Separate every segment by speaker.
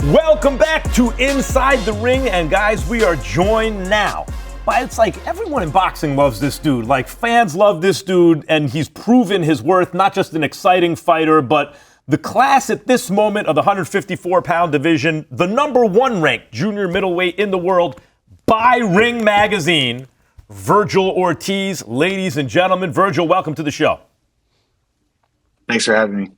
Speaker 1: Welcome back to Inside the Ring, and guys, we are joined now by, it's like everyone in boxing loves this dude. Like, fans love this dude, and he's proven his worth, not just an exciting fighter, but the class at this moment of the 154-pound division, the number one ranked junior middleweight in the world by Ring Magazine, Vergil Ortiz. Ladies and gentlemen, Vergil, welcome to the show.
Speaker 2: Thanks for having me.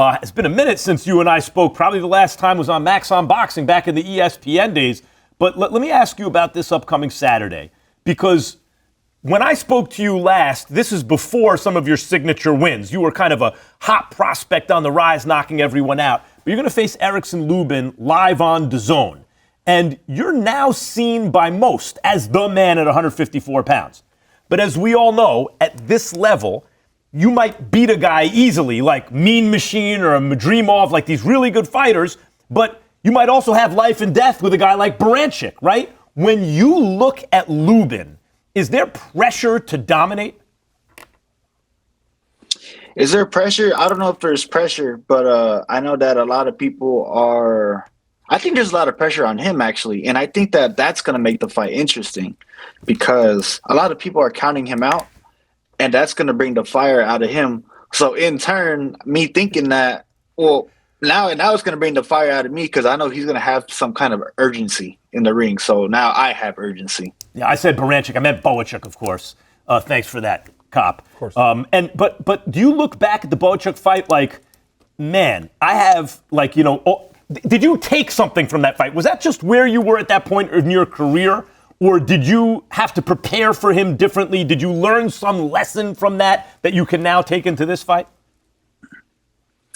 Speaker 1: It's been a minute since you and I spoke. Probably the last time was on Max on Boxing back in the ESPN days. But let me ask you about this upcoming Saturday. Because when I spoke to you last, this is before some of your signature wins. You were kind of a hot prospect on the rise, knocking everyone out. But you're going to face Erickson Lubin live on DAZN. And you're now seen by most as the man at 154 pounds. But as we all know, at this level, you might beat a guy easily, like Mean Machine or a Madrimov, like these really good fighters, but you might also have life and death with a guy like Baranchik, right? When you look at Lubin, is there pressure to dominate?
Speaker 2: Is there pressure? I don't know if there's pressure, but I know that a lot of people are... I think there's a lot of pressure on him, actually, and I think that that's going to make the fight interesting because a lot of people are counting him out, and that's going to bring the fire out of him. So in turn, me thinking that, well, now it's going to bring the fire out of me because I know he's going to have some kind of urgency in the ring. So now I have urgency.
Speaker 1: Yeah, I said Baranchik. I meant Boachuk, of course. Thanks for that, Cop.
Speaker 3: Of course.
Speaker 1: But do you look back at the Boachuk fight like, man, I have, like, you know, did you take something from that fight? Was that just where you were at that point in your career? Or did you have to prepare for him differently? Did you learn some lesson from that you can now take into this fight?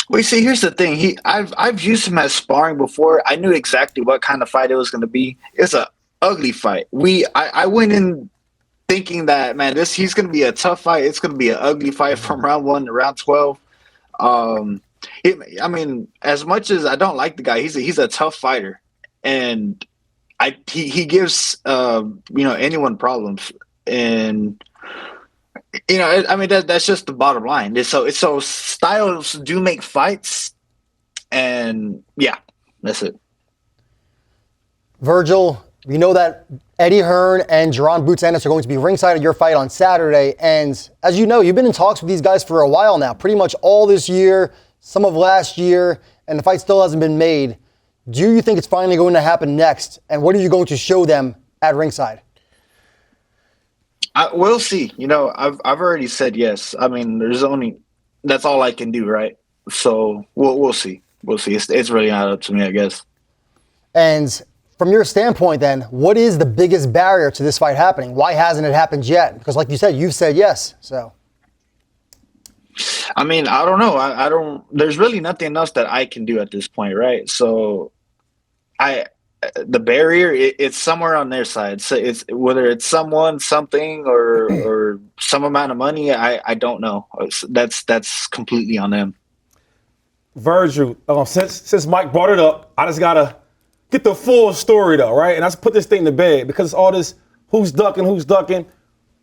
Speaker 2: Well, you see, here's the thing. I've used him as sparring before. I knew exactly what kind of fight it was going to be. It's an ugly fight. I went in thinking that, man, he's going to be a tough fight. It's going to be an ugly fight from round 1 to round 12. I mean, as much as I don't like the guy, he's a tough fighter, and he gives anyone problems, and I mean that's just the bottom line. So styles do make fights, and yeah, that's it.
Speaker 3: Vergil, we know that Eddie Hearn and Jaron Boots Ennis are going to be ringside at your fight on Saturday, and as you know, you've been in talks with these guys for a while now, pretty much all this year, some of last year, and the fight still hasn't been made. Do you think it's finally going to happen next? And what are you going to show them at ringside?
Speaker 2: We'll see. I've already said yes. I mean, that's all I can do, right? So we'll see. We'll see. It's really not up to me, I guess.
Speaker 3: And from your standpoint, then, what is the biggest barrier to this fight happening? Why hasn't it happened yet? Because, like you said, you've said yes. So,
Speaker 2: I mean, I don't know. I don't. There's really nothing else that I can do at this point, right? So, the barrier, it's somewhere on their side. So it's whether it's someone, something, or some amount of money. I don't know. That's completely on them.
Speaker 4: Vergil, since Mike brought it up, I just gotta get the full story though, right? And let's put this thing to bed because all this who's ducking.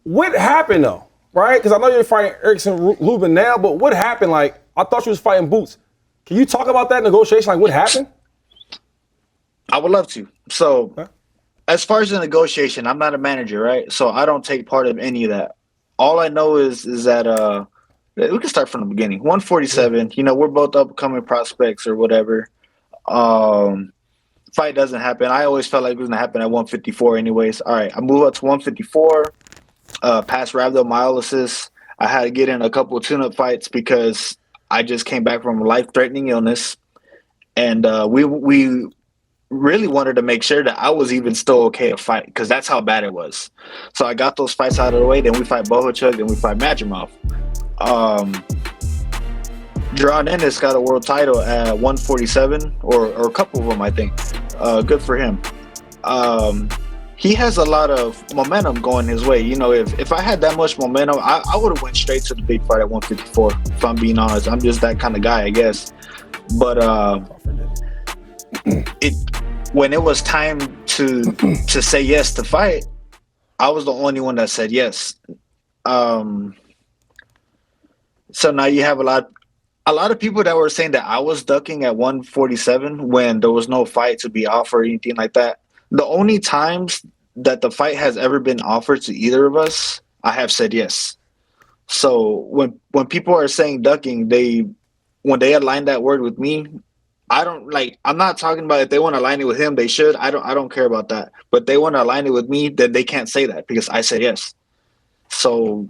Speaker 4: What happened though, right? Because I know you're fighting Erickson Lubin now, but what happened? Like, I thought you was fighting Boots. Can you talk about that negotiation? Like, what happened?
Speaker 2: I would love to. So, as far as the negotiation, I'm not a manager, right? So I don't take part of any of that. All I know is that we can start from the beginning. 147. We're both upcoming prospects or whatever. Fight doesn't happen. I always felt like it was gonna happen at 154, anyways. All right, I move up to 154. Past rhabdomyolysis. I had to get in a couple of tune-up fights because I just came back from a life-threatening illness, and we really wanted to make sure that I was even still okay to fight because that's how bad it was. So I got those fights out of the way. Then we fight Boachuk, then we fight Madrimov. Jaron Ennis got a world title at 147 or a couple of them, I think. Good for him. He has a lot of momentum going his way. If I had that much momentum, I would have went straight to the big fight at 154, if I'm being honest. I'm just that kind of guy, I guess. But when it was time to say yes to fight, I was the only one that said yes. So now you have a lot a lot of people that were saying that I was ducking at 147 when there was no fight to be offered or anything like that. The only times that the fight has ever been offered to either of us, I have said yes. So when people are saying ducking, when they align that word with me, I don't like. I'm not talking about if they want to align it with him, they should. I don't care about that. But they want to align it with me, then they can't say that because I said yes. So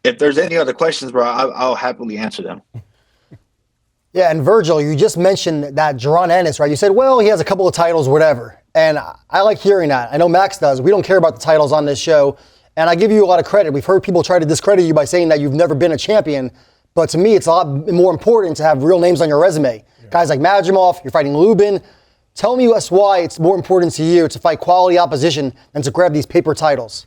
Speaker 2: if there's any other questions, bro, I'll happily answer them.
Speaker 3: Yeah, and Vergil, you just mentioned that Jaron Ennis, right? You said, well, he has a couple of titles, whatever. And I like hearing that. I know Max does. We don't care about the titles on this show. And I give you a lot of credit. We've heard people try to discredit you by saying that you've never been a champion. But to me, it's a lot more important to have real names on your resume. Yeah. Guys like Madrimov, you're fighting Lubin. Tell me why it's more important to you to fight quality opposition than to grab these paper titles.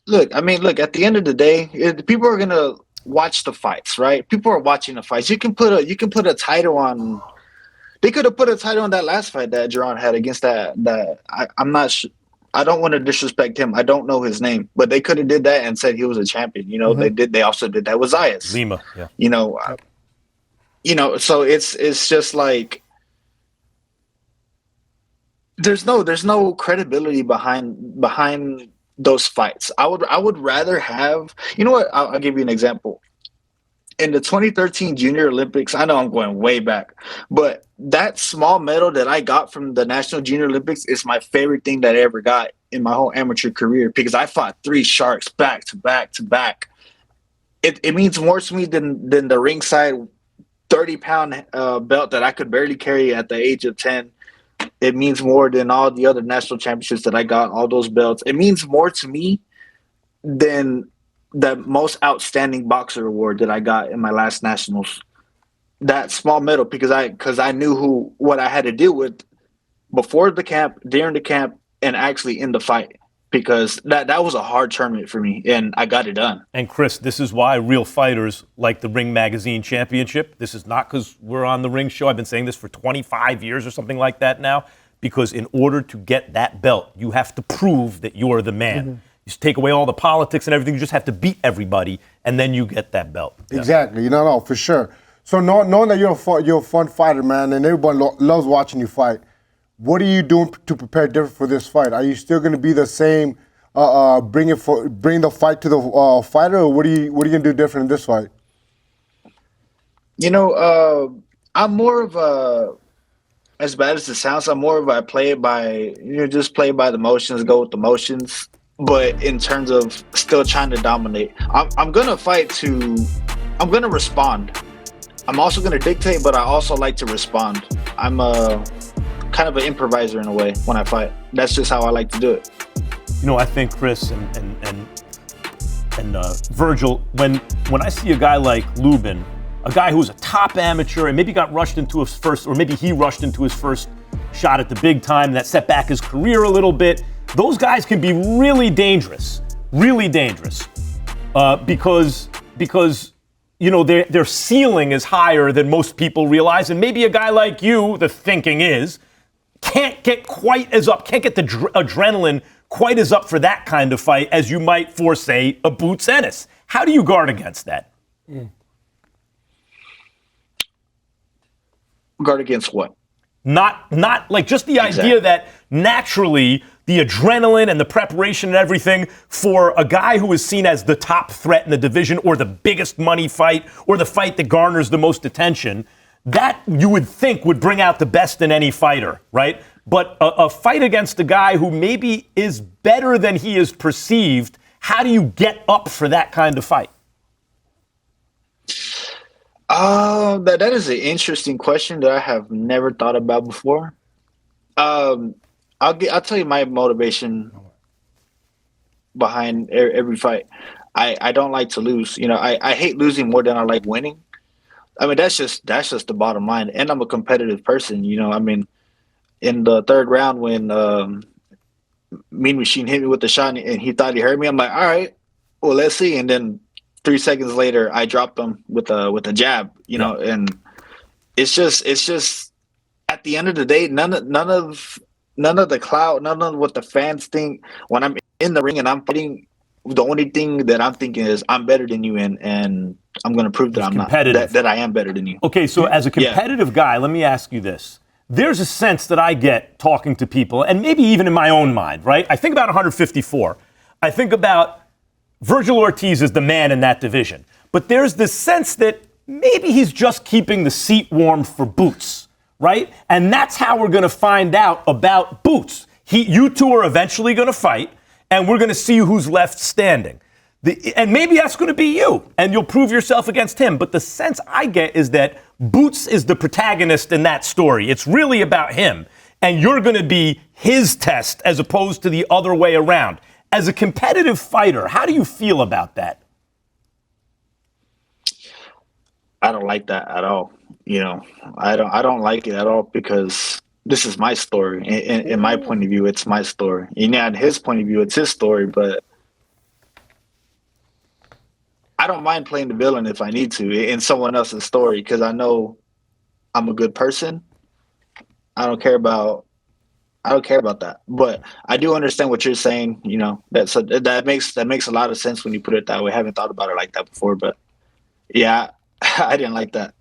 Speaker 2: Look, at the end of the day, people are going to watch the fights, right? People are watching the fights. You can put a title on. They could have put a title on that last fight that Jaron had against I'm not sure. I don't want to disrespect him. I don't know his name, but they could have did that and said he was a champion. You know, They also did that with Zayas.
Speaker 1: Lima, yeah.
Speaker 2: So it's just like there's no credibility behind those fights. I would rather have. You know what? I'll give you an example. In the 2013 Junior Olympics, I know I'm going way back, but that small medal that I got from the National Junior Olympics is my favorite thing that I ever got in my whole amateur career because I fought 3 sharks back to back to back. It means more to me than the ringside 30-pound belt that I could barely carry at the age of 10. It means more than all the other national championships that I got, all those belts. It means more to me than the most outstanding boxer award that I got in my last nationals. That small medal because I knew what I had to deal with before the camp, during the camp, and actually in the fight. Because that was a hard tournament for me, and I got it done.
Speaker 1: And Chris, this is why real fighters like the Ring Magazine Championship. This is not because we're on the Ring Show. I've been saying this for 25 years or something like that now. Because in order to get that belt, you have to prove that you're the man. Mm-hmm. You take away all the politics and everything. You just have to beat everybody, and then you get that belt.
Speaker 5: Exactly. No, for sure. So knowing that you're a fun fighter, man, and everyone loves watching you fight, what are you doing to prepare different for this fight? Are you still going to be the same, bring the fight to the fighter, or what are you going to do different in this fight?
Speaker 2: I'm more of a, as bad as it sounds, I'm more of a play it by, just play by the motions, go with the motions. But in terms of still trying to dominate, I'm going to respond. I'm also going to dictate, but I also like to respond. I'm kind of an improviser in a way when I fight. That's just how I like to do it.
Speaker 1: I think Chris and Vergil, when I see a guy like Lubin, a guy who's a top amateur and maybe got rushed into his first, or maybe he rushed into his first shot at the big time, and that set back his career a little bit. Those guys can be really dangerous, because their ceiling is higher than most people realize, and maybe a guy like you, the thinking is, can't get quite as up, can't get the adrenaline quite as up for that kind of fight as you might for, say, a Boots Ennis. How do you guard against that?
Speaker 2: Guard against what?
Speaker 1: Not like just the idea that naturally the adrenaline and the preparation and everything for a guy who is seen as the top threat in the division or the biggest money fight or the fight that garners the most attention, that you would think would bring out the best in any fighter, right? But a fight against a guy who maybe is better than he is perceived, how do you get up for that kind of fight?
Speaker 2: That is an interesting question that I have never thought about before. I'll tell you my motivation behind every fight. I don't like to lose. I hate losing more than I like winning. I mean, that's just the bottom line. And I'm a competitive person. In the third round when Mean Machine hit me with the shot and he thought he hurt me, I'm like, all right, well, let's see. And then 3 seconds later, I dropped him with a jab. And it's just at the end of the day, none of the clout, none of what the fans think when I'm in the ring and I'm fighting, the only thing that I'm thinking is I'm better than you, and I'm going to prove that I'm not, that I am better than you.
Speaker 1: Okay, so as a competitive guy, let me ask you this. There's a sense that I get talking to people, and maybe even in my own mind, right? I think about 154. I think about Vergil Ortiz is the man in that division. But there's this sense that maybe he's just keeping the seat warm for Boots, right? And that's how we're going to find out about Boots. You two are eventually going to fight, and we're going to see who's left standing. And maybe that's going to be you, and you'll prove yourself against him. But the sense I get is that Boots is the protagonist in that story. It's really about him, and you're going to be his test as opposed to the other way around. As a competitive fighter, how do you feel about that?
Speaker 2: I don't like that at all. I don't like it at all because this is my story. In my point of view, it's my story. In his point of view, it's his story, but I don't mind playing the villain if I need to in someone else's story because I know I'm a good person. I don't care about that. But I do understand what you're saying, that makes a lot of sense when you put it that way. I haven't thought about it like that before, but yeah, I didn't like that.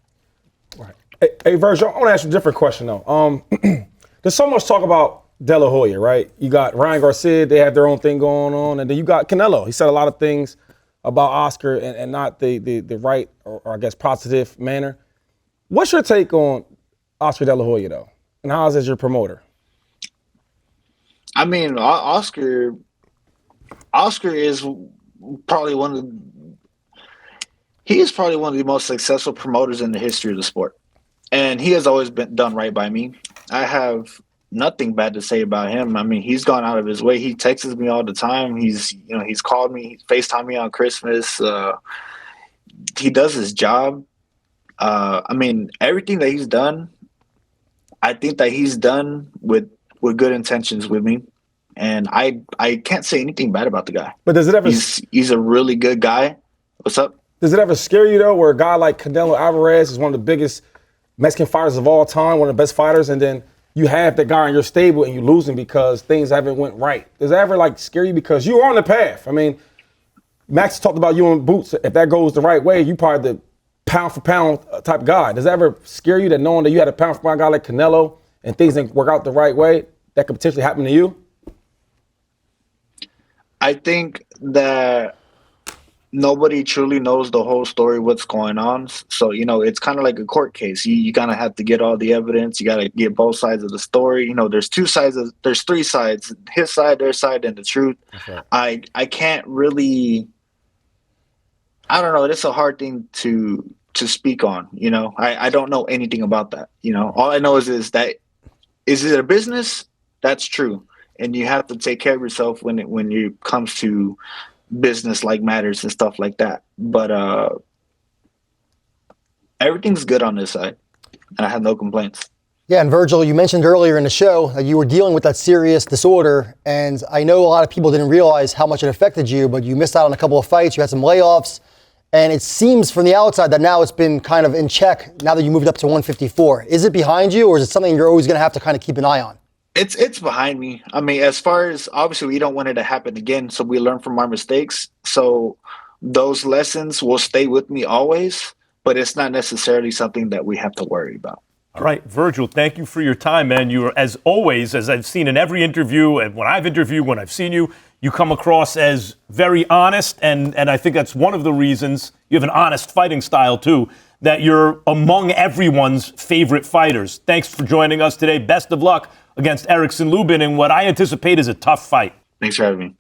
Speaker 4: Right. Hey, Vergil, I want to ask you a different question though. There's so much talk about De La Hoya, right? You got Ryan Garcia, they have their own thing going on, and then you got Canelo. He said a lot of things about Oscar and not the right or I guess positive manner. What's your take on Oscar De La Hoya though? And how is it your promoter?
Speaker 2: I mean, Oscar is probably one of the most successful promoters in the history of the sport. And he has always been done right by me. I have nothing bad to say about him. I mean, he's gone out of his way. He texts me all the time. He's called me, FaceTime me on Christmas. He does his job. I mean, everything that he's done, I think that he's done with good intentions with me. And I can't say anything bad about the guy.
Speaker 4: But does it ever?
Speaker 2: He's a really good guy. What's up?
Speaker 4: Does it ever scare you though, where a guy like Canelo Alvarez is one of the biggest Mexican fighters of all time, one of the best fighters, and then you have that guy in your stable and you lose him because things haven't went right? Does it ever scare you because you're on the path? I mean, Max talked about you and Boots. If that goes the right way, you probably the pound for pound type guy. Does that ever scare you that knowing that you had a pound for pound guy like Canelo and things didn't work out the right way, that could potentially happen to you?
Speaker 2: I think that nobody truly knows the whole story, what's going on. So, it's kind of like a court case. You kind of have to get all the evidence. You got to get both sides of the story. There's there's three sides, his side, their side, and the truth. Okay. I can't really, I don't know. It's a hard thing to speak on, I don't know anything about that. All I know is that, is it a business? That's true. And you have to take care of yourself when it comes to business-like matters and stuff like that. But everything's good on this side, and I have no complaints.
Speaker 3: Yeah, and Vergil, you mentioned earlier in the show that you were dealing with that serious disorder, and I know a lot of people didn't realize how much it affected you, but you missed out on a couple of fights, you had some layoffs, and it seems from the outside that now it's been kind of in check now that you moved up to 154. Is it behind you, or is it something you're always going to have to kind of keep an eye on?
Speaker 2: It's behind me. I mean, as far as obviously we don't want it to happen again, so we learn from our mistakes. So those lessons will stay with me always, but it's not necessarily something that we have to worry about.
Speaker 1: All right, Vergil, thank you for your time, man. You are, as always, as I've seen in every interview, and when I've interviewed, when I've seen you, you come across as very honest, and I think that's one of the reasons you have an honest fighting style, too, that you're among everyone's favorite fighters. Thanks for joining us today. Best of luck against Erickson Lubin in what I anticipate is a tough fight.
Speaker 2: Thanks for having me.